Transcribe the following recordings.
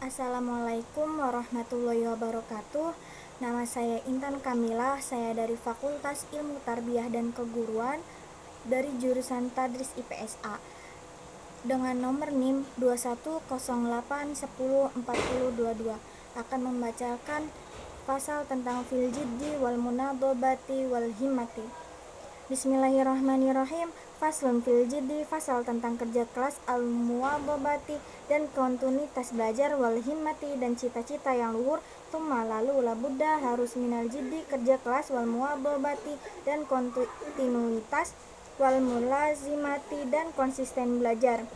Assalamualaikum warahmatullahi wabarakatuh. Nama saya Intan Kamila, saya dari Fakultas Ilmu Tarbiyah dan Keguruan dari jurusan Tadris IPSA dengan nomor NIM 2108104022 akan membacakan pasal tentang fil jiddi wal munadobati wal himmati. Bismillahirrahmanirrahim. Faslun fil jiddi, fasal tentang kerja keras, al muwadhabati dan kontinuitas belajar, wal himmati dan cita-cita yang luhur. Tsumma lalu labudda harus minal jiddi kerja keras, wal muwadhabati dan kontinuitas, wal mulazimati dan konsisten belajar.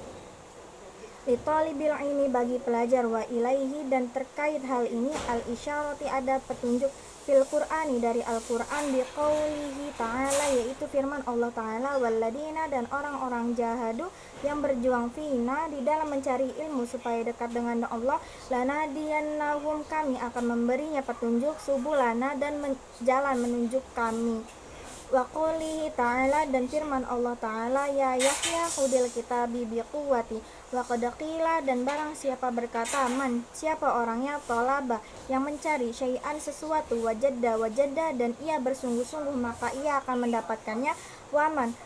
Li talibil ilmi bagi pelajar, wa ilaihi dan terkait hal ini al isyarati ada petunjuk fil Qur'ani dari Al-Qur'an bi qaulihi ta'ala yaitu firman Allah Ta'ala walladina dan orang-orang jahadu yang berjuang fina di dalam mencari ilmu supaya dekat dengan Allah lanadiyannahum kami akan memberinya petunjuk subulana dan jalan menunjuk kami. Wa qoulihi ta'ala dan firman Allah Ta'ala ya Yahya hudil kitabi biquwati wa qad qila dan barang siapa berkata man siapa orangnya tolaba yang mencari syai'an sesuatu wajadda dan ia bersungguh-sungguh maka ia akan mendapatkannya. Waman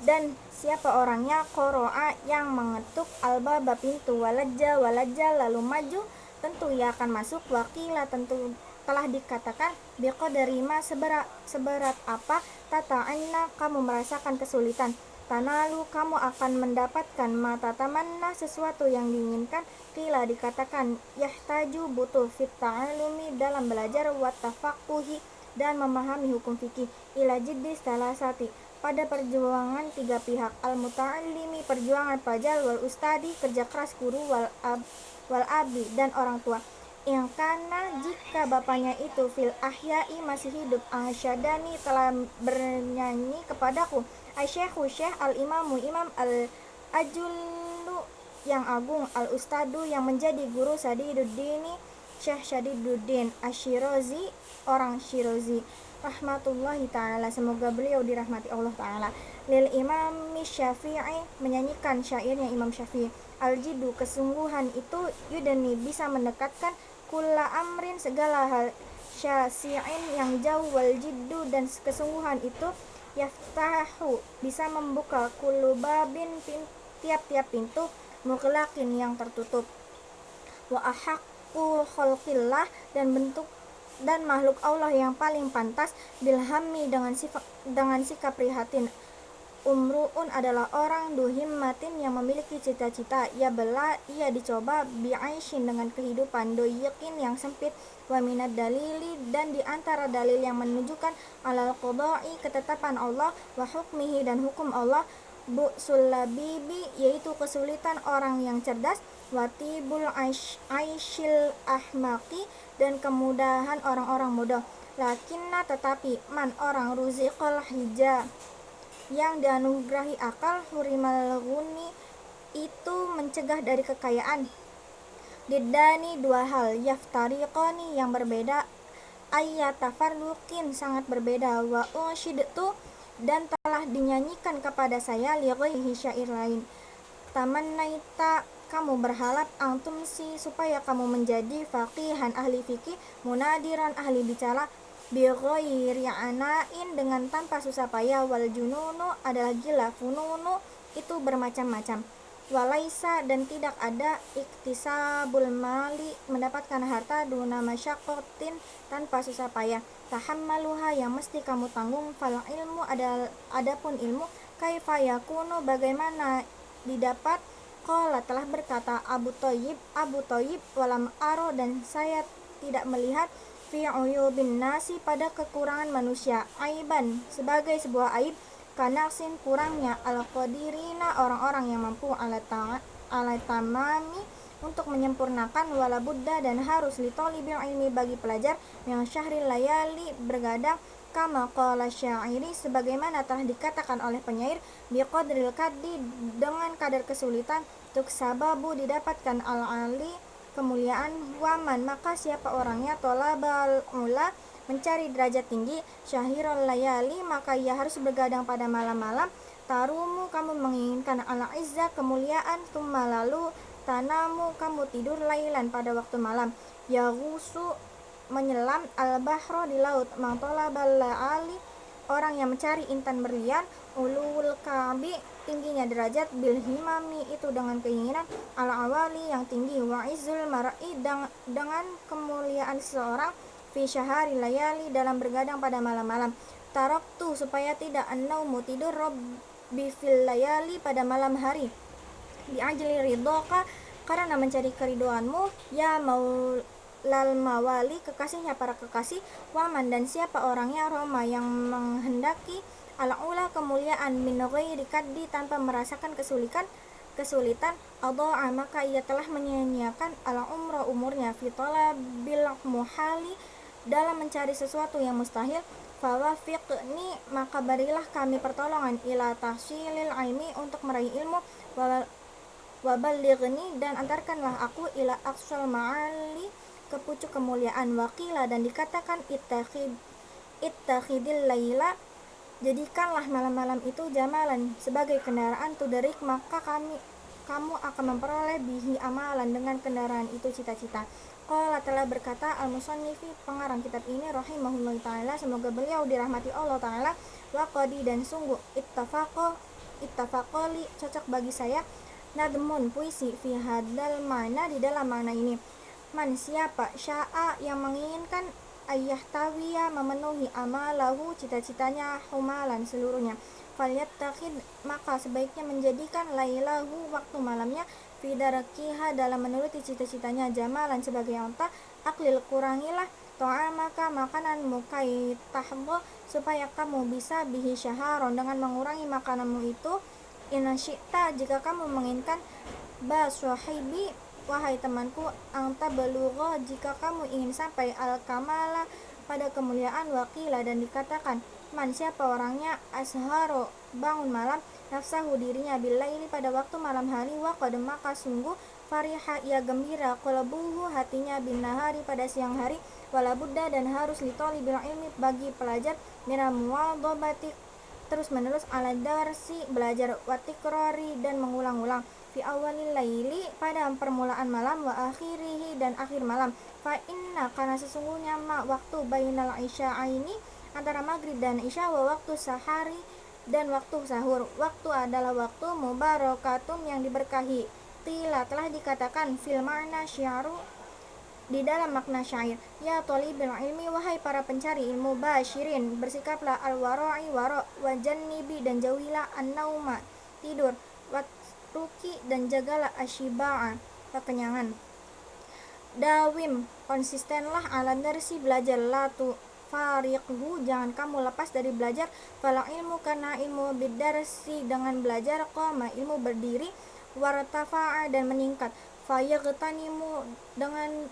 dan siapa orangnya qoro'a yang mengetuk albaba pintu walajja lalu maju tentu ia akan masuk. Wakila tentu telah dikatakan biqadari ma seberat apa tata'anna kamu merasakan kesulitan tanalu kamu akan mendapatkan mata tamanna sesuatu yang diinginkan. Qila dikatakan yahtaju butuh fit ta'alumi dalam belajar wa tafaqquhi dan memahami hukum fikih ila jiddi salasati pada perjuangan tiga pihak al muta'allimi perjuangan pelajar wal ustadi kerja keras guru wal abi dan orang tua. Yang karena jika bapaknya itu fil ahyai masih hidup asyadani telah bernyanyi kepadaku asyekhu syekh al imamu imam al ajullu yang agung al ustadu yang menjadi guru sadiduddini syekh Sadiduddin Asyirazi orang Syirazi rahmatullahi ta'ala semoga beliau dirahmati Allah ta'ala. Lil imam Syafi'i menyanyikan syairnya Imam Syafi'i al jiddu kesungguhan itu yudani bisa mendekatkan kulla amrin segala hal syasi'in yang jauh wal jiddu dan kesungguhan itu yaftahu bisa membuka kullu babin tiap-tiap pintu mughlaqin yang tertutup. Wa ahaqqu khalqillah dan bentuk dan makhluk Allah yang paling pantas bilhammi dengan sikap prihatin. Umruun adalah orang duhimmatin yang memiliki cita-cita ya bela ia dicoba bi'aishin dengan kehidupan doyikin yang sempit wa minad dalili dan diantara dalil yang menunjukkan alal qada'i ketetapan Allah wa hukmihi dan hukum Allah bu'sul labibi yaitu kesulitan orang yang cerdas watibul aishil ahmaqi dan kemudahan orang-orang bodoh. Lakinna tetapi man orang ruziqal hija yang dianugerahi akal hurimal ghuni itu mencegah dari kekayaan. Diddani dua hal yaftariqani yang berbeda ayyatafarruqin sangat berbeda wa usyidtu dan telah dinyanyikan kepada saya li ghairihi syair lain. Tamannaita kamu berharap antumsi supaya kamu menjadi faqihan ahli fikih munadiran ahli bicara bighairi anain dengan tanpa susah payah wal jununu adalah gila fununu itu bermacam-macam walaisa dan tidak ada iktisabul mali mendapatkan harta duna masyaqqatin tanpa susah payah tahammaluha yang mesti kamu tanggung fal ilmu adapun ilmu kaifa yakunu bagaimana didapat. Qala telah berkata Abu Thayyib walam aro dan saya tidak melihat fi uyubin nasi pada kekurangan manusia aiban sebagai sebuah aib kanaksin kurangnya al-qadirina orang-orang yang mampu ala tamami untuk menyempurnakan wala buddha dan harus li talibil ilmi bagi pelajar yang syahril layali bergadang kama qala syairi sebagaimana telah dikatakan oleh penyair biqadril kaddi dengan kadar kesulitan tuk sababu didapatkan al-ali kemuliaan. Waman maka siapa orangnya tolabal ula mencari derajat tinggi syahirul layali maka ia harus bergadang pada malam-malam tarumu kamu menginginkan al-izzah kemuliaan tumma lalu tanamu kamu tidur lailan pada waktu malam, yaghusu menyelam, al-bahro di laut, mangtolabal la'ali orang yang mencari intan berlian, ulul kabi tingginya derajat, bil himami itu dengan keinginan, al-awali yang tinggi, wa izzul mar'i dengan kemuliaan seseorang, fi syahari layali dalam bergadang pada malam-malam, taraktu supaya tidak annaumu tidur, robbi fil layali pada malam hari, di ajli ridhoka karena mencari keriduanmu, ya maulal mawali kekasihnya para kekasih, waman dan siapa orangnya Roma yang menghendaki al-ula kemuliaan, min ghairi kaddi tanpa merasakan kesulitan, adha'a maka ia telah menyia-nyiakan al-umra umurnya, fi talabil muhali dalam mencari sesuatu yang mustahil, fawafiqni maka berilah kami pertolongan, ila tahsilil ilmi untuk meraih ilmu, waballighni dan antarkanlah aku ila aqsal ma'ali ke pucuk kemuliaan, waqila dan dikatakan ittakhidil laila jadikanlah malam-malam itu jamalan sebagai kendaraan, tudarik maka kamu akan memperoleh bihi amalan dengan kendaraan itu cita-cita. Qala telah berkata al-musannifi pengarang kitab ini rahimahullah ta'ala, semoga beliau dirahmati Allah ta'ala, wa qadi dan sungguh ittafaqoli cocok bagi saya, nadmun puisi fi hadal mana di dalam makna ini, man siapa sya'a yang menginginkan ayah tawiya memenuhi amalahu cita-citanya, humalan seluruhnya, falyattakhid maka sebaiknya menjadikan lailahu waktu malamnya, fi darakiha dalam menuruti cita-citanya, jamalan sebagai onta, aklil kurangilah ta'amaka makananmu, kai tahbo supaya kamu bisa bihi syaharon dengan mengurangi makananmu itu, inna syi'ta jika kamu menginginkan, ba swahibi wahai temanku, anta belugha jika kamu ingin sampai al-kamala pada kemuliaan, waqila dan dikatakan man siapa orangnya asharo bangun malam, nafsahu dirinya billaili pada waktu malam hari, waqad maka sungguh fariha ia gembira, qalbuhu hatinya bin nahari pada siang hari, wala budda dan harus litoli bil ilmi bagi pelajar, minal muwadhabati terus menerus, ala darsi belajar, watikrori dan mengulang-ulang, fi awalil laili pada permulaan malam, wa akhirihi dan akhir malam, fa inna karena sesungguhnya ma waktu bainal isya'aini antara maghrib dan isya, wa waktu sahari dan waktu sahur, waktu adalah waktu mubarakatun yang diberkahi, qila telah dikatakan fil ma'na syiaru di dalam makna syair, ya thalibul ilmi wahai para pencari ilmu, basyirin bersikaplah al-wara'i wara' wa jannibi dan jauhilah an-nauma tidur, watruki dan jagalah asyiba'a kekenyangan, dawim konsistenlah ala darsi belajar, la tu fariqhu jangan kamu lepas dari belajar, fala ilmu karena ilmu bidarsi dengan belajar, qama ilmu berdiri, wartafa'a dan meningkat, fayaghtanimu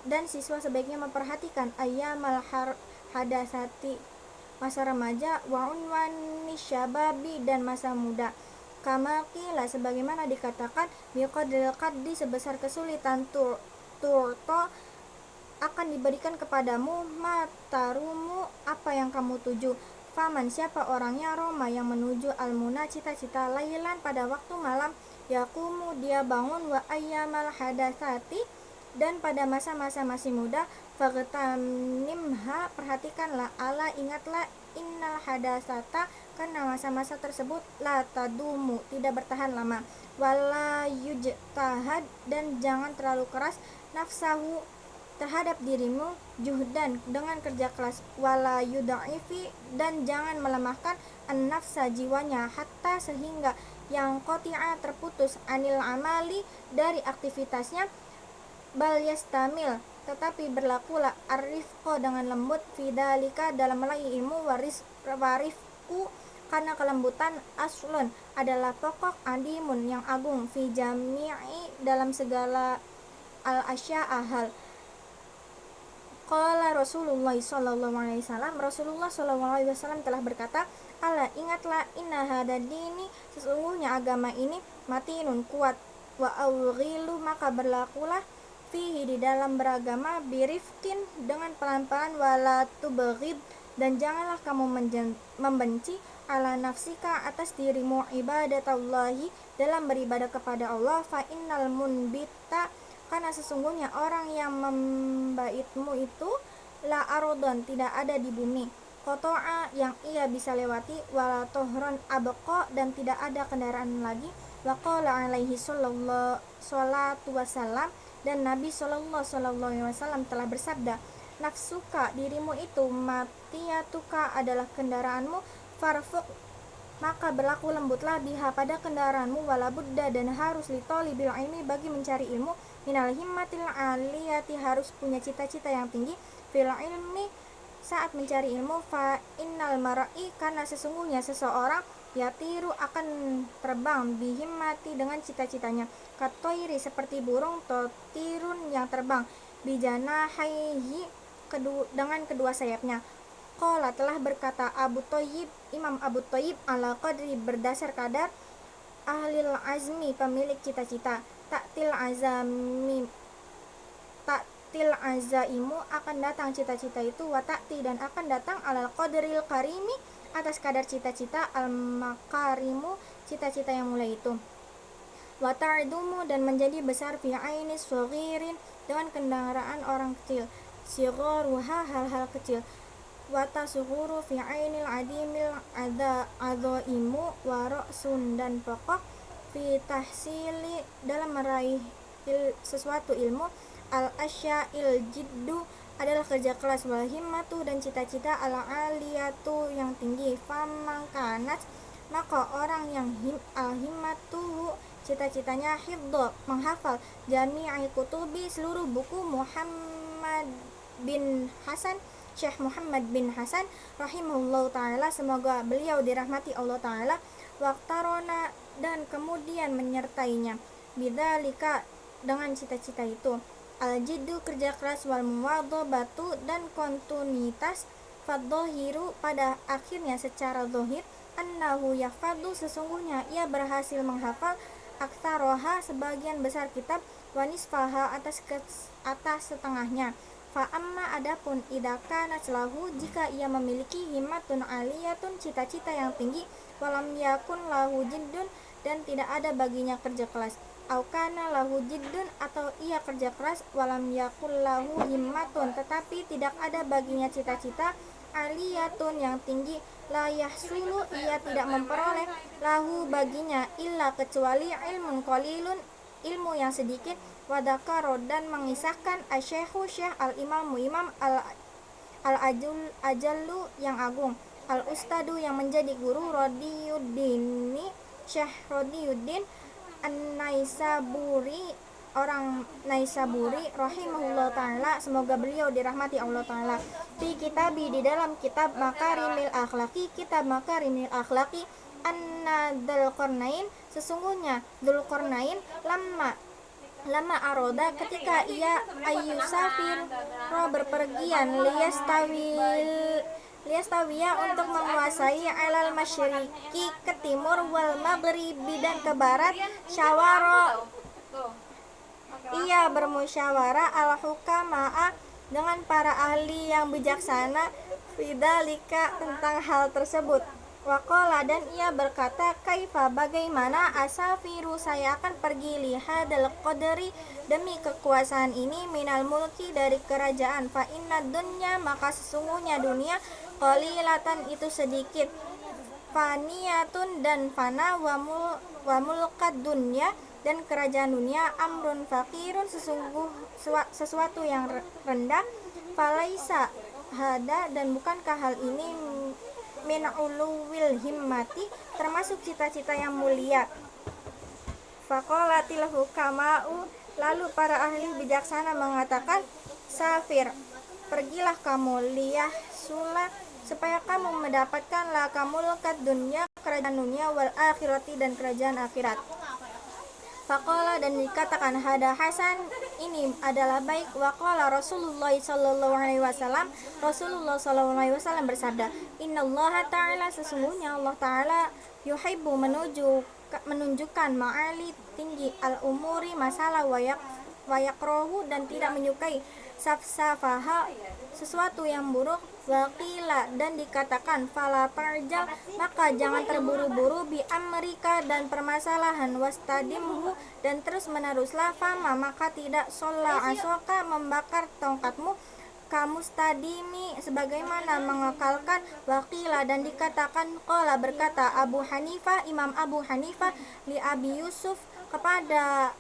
dan siswa sebaiknya memperhatikan ayyamal hadasati masa remaja, wa unwani syababi dan masa muda, kama qila sebagaimana dikatakan, biqadril qaddi sebesar kesulitan, turto akan diberikan kepadamu, matarumu apa yang kamu tuju, faman siapa orangnya Roma yang menuju almuna cita-cita, lailan pada waktu malam, yakumu dia bangun, wa ayyamal hadasati dan pada masa-masa masih muda, faghtanimha perhatikanlah, ala ingatlah, innal hadasata karena masa-masa tersebut, la tadumu tidak bertahan lama, wala yujtahad dan jangan terlalu keras, nafsahu terhadap dirimu, juhdan dengan kerja keras, wala yudaifi dan jangan melemahkan, an-nafsa jiwanya, hatta sehingga yang qati'a terputus, anil amali dari aktivitasnya, bal yastamil tetapi berlakulah arifqo dengan lembut, fidalika dalam meraih ilmu, warifku karena kelembutan, aslun adalah pokok, adimun yang agung, fi jami'i dalam segala al-asya'a hal. Qala Rasulullah sallallahu alaihi wasallam Rasulullah sallallahu alaihi wasallam telah berkata, ala ingatlah, inna hada dini sesungguhnya agama ini, matinun kuat, wa awghilu maka berlakulah fihi di dalam beragama, birifkin dengan pelan-pelan, wala tubaghid dan janganlah kamu membenci, ala nafsika atas dirimu ibadatallahi dalam beribadah kepada Allah, fa innal munbita karena sesungguhnya orang yang membaitmu itu la ardon tidak ada di bumi, kotoa yang ia bisa lewati, wala tohron abqa dan tidak ada kendaraan lagi, waqala alaihi salatu wassalam dan Nabi sallallahu alaihi wasallam telah bersabda, nafsuka dirimu itu matiyatuka adalah kendaraanmu, farfuq maka berlaku lembutlah biha pada kendaraanmu, wala budda dan harus litolibil ilmi bagi mencari ilmu, minal himmatil aliyati harus punya cita-cita yang tinggi, fil ilmi saat mencari ilmu, fa innal mar'i karena sesungguhnya seseorang yatiru akan terbang bihimmati dengan cita-citanya, katoiri seperti burung, totirun yang terbang, bijana haihi dengan kedua sayapnya. Qala telah berkata Abu Thayyib, Imam Abu Thayyib, ala qadri berdasar kadar ahlil azmi pemilik cita-cita, taktil azaimu akan datang cita-cita itu, wa ta'ti dan akan datang alal qadril karimi atas kadar cita-cita, al makarimu cita-cita yang mulai itu, wa ta'dumu dan menjadi besar fi aini shaghirin dengan kendaraan orang kecil, sigharuha hal-hal kecil, wa tasghuru fi ainil adimil adaimu wa ra'sun dan pokok fi tahsili dalam meraih sesuatu ilmu, al asya'il jiddu adalah kerja keras, wal himmatu dan cita-cita, al aliyatu yang tinggi, famangkanat maka orang yang al himmatu cita-citanya hifdho menghafal, jami'i kutubi seluruh buku Muhammad bin Hasan, Syekh Muhammad bin Hasan rahimahullah ta'ala semoga beliau dirahmati Allah ta'ala, waqtarona dan kemudian menyertainya, bidzalika dengan cita-cita itu, al-jiddu kerja keras, wal muwadhabatu dan kontinuitas, fadzahiru pada akhirnya secara zahir, annahu yahfadhu sesungguhnya ia berhasil menghafal, aktsaroha sebagian besar kitab, wa nisfaha atas setengahnya, fa amma adapun idza kana lahu jika ia memiliki himmatun aliyatun cita-cita yang tinggi, walam yakun lahu jiddun dan tidak ada baginya kerja keras, au kana lahu jiddun atau ia kerja keras, walam yakul lahu himmatun tetapi tidak ada baginya cita-cita aliyatun yang tinggi, la yahsulu ia tidak memperoleh lahu baginya illa kecuali ilmun qalilun ilmu yang sedikit, wadakaro dan mengisahkan asyekhu syekh al imamu imam al ajallu yang agung, al ustadu yang menjadi guru, Radiyuddini Syekh Radiyuddin an-Naisaburi orang Naisaburi rahimahullah ta'ala semoga beliau dirahmati Allah ta'ala, fi kitabi di dalam kitab Makarimil Akhlaqi kitab Makarimil Akhlaqi, anna Dzulqarnain sesungguhnya Dzulqarnain lama aroda ketika ia ayyusafir berpergian liyastawiya untuk menguasai alal masyriqi ke timur, wal maghribi dan ke barat, syawara ia bermusyawarah al hukama'a dengan para ahli yang bijaksana, fidzalika tentang hal tersebut, waqala dan ia berkata, kaifa bagaimana asafiru saya akan pergi lihadal qadri demi kekuasaan ini, minal mulki dari kerajaan, fa inna dunya maka sesungguhnya dunia, qalilatan itu sedikit, faniyatun dan fana, wa mulkad dunya dan kerajaan dunia, amrun fakirun sesuatu yang rendah, falaisa hada dan bukankah hal ini min uluwil himmati termasuk cita-cita yang mulia, faqalatil hukama'u lalu para ahli bijaksana mengatakan, safir pergilah kamu, liyahsula supaya kamu mendapatkan la kamulkat dunya kerajaan dunia, wal akhirati dan kerajaan akhirat, faqala dan dikatakan hada hasan ini adalah baik, waqala Rasulullah sallallahu alaihi wasallam Rasulullah sallallahu alaihi wasallam bersabda, innallaha ta'ala sesungguhnya Allah ta'ala yuhibbu menunjukkan ma'ali tinggi al umuri masalah, wayakrohu dan tidak menyukai safsafaha sesuatu yang buruk, wakila dan dikatakan fala tarjal maka jangan terburu-buru bi amrika dan permasalahan, wastadimhu dan terus meneruslah, fama maka tidak sholla asoka membakar tongkatmu, kamustadimi sebagaimana mengekalkan, wakila dan dikatakan qala berkata Abu Hanifah Imam Abu Hanifah li Abi Yusuf kepada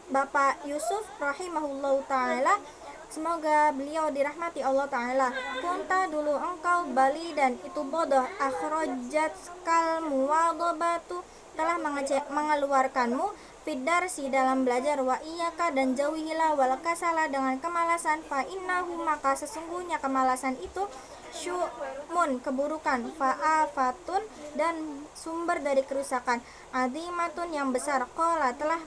Bapak Yusuf rahimahullahu ta'ala, semoga beliau dirahmati Allah ta'ala, kunta dulu engkau bali dan itu bodoh, akhrajat kal muwadobatu telah mengeluarkanmu, fidarsi dalam belajar, wa iyaka dan jauhilah wal kasala dengan kemalasan, fa innahu maka sesungguhnya kemalasan itu syu'mun keburukan, fa'afatun dan sumber dari kerusakan, azimatun yang besar. Qala telah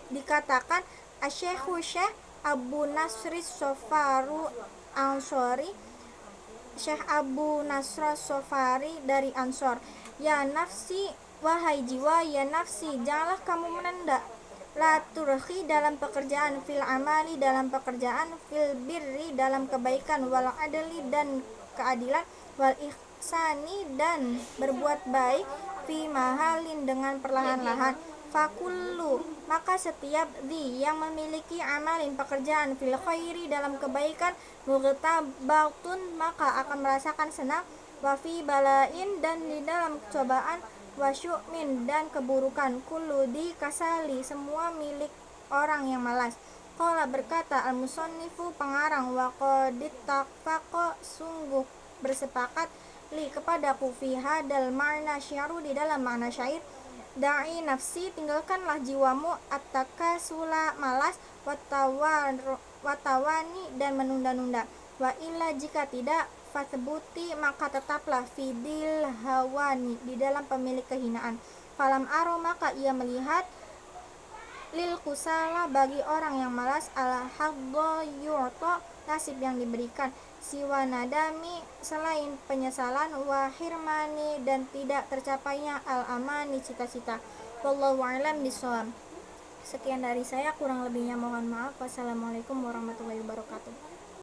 dikatakan Asyekhu Syekh Abu Nasri Sofaru Ansori, Syekh Abu Nasra Sofari dari Ansor, ya nafsi wahai jiwa, ya nafsi janganlah kamu menenda, la turhi dalam pekerjaan, fil amali dalam pekerjaan, fil birri dalam kebaikan, wal adli dan keadilan, wal ihsani dan berbuat baik, fi mahalin dengan perlahan-lahan, fakullu maka setiap yang memiliki amalin pekerjaan, fil khairi dalam kebaikan, mughtabatun maka akan merasakan senang, wa fi balain dan di dalam cobaan, wa syu'min dan keburukan, kullu di kasali semua milik orang yang malas. Qala berkata al-musannifu pengarang, wa qadit tafaqa sungguh bersepakat li kepadaku fi hadal ma'na syaru di dalam makna syair, da'i nafsi tinggalkanlah jiwamu, at-takasula malas, watawani dan menunda-nunda, wa illa jika tidak, fathbuti maka tetaplah, fidil hawani di dalam pemilik kehinaan, falam aro maka ia melihat, lil kusala bagi orang yang malas, al haddo yu'to nasib yang diberikan, siwa nadami selain penyesalan, wa hirmani dan tidak tercapainya al amani cita-cita. Wallahu a'lam bishawab. Sekian dari saya, kurang lebihnya mohon maaf. Wassalamualaikum warahmatullahi wabarakatuh.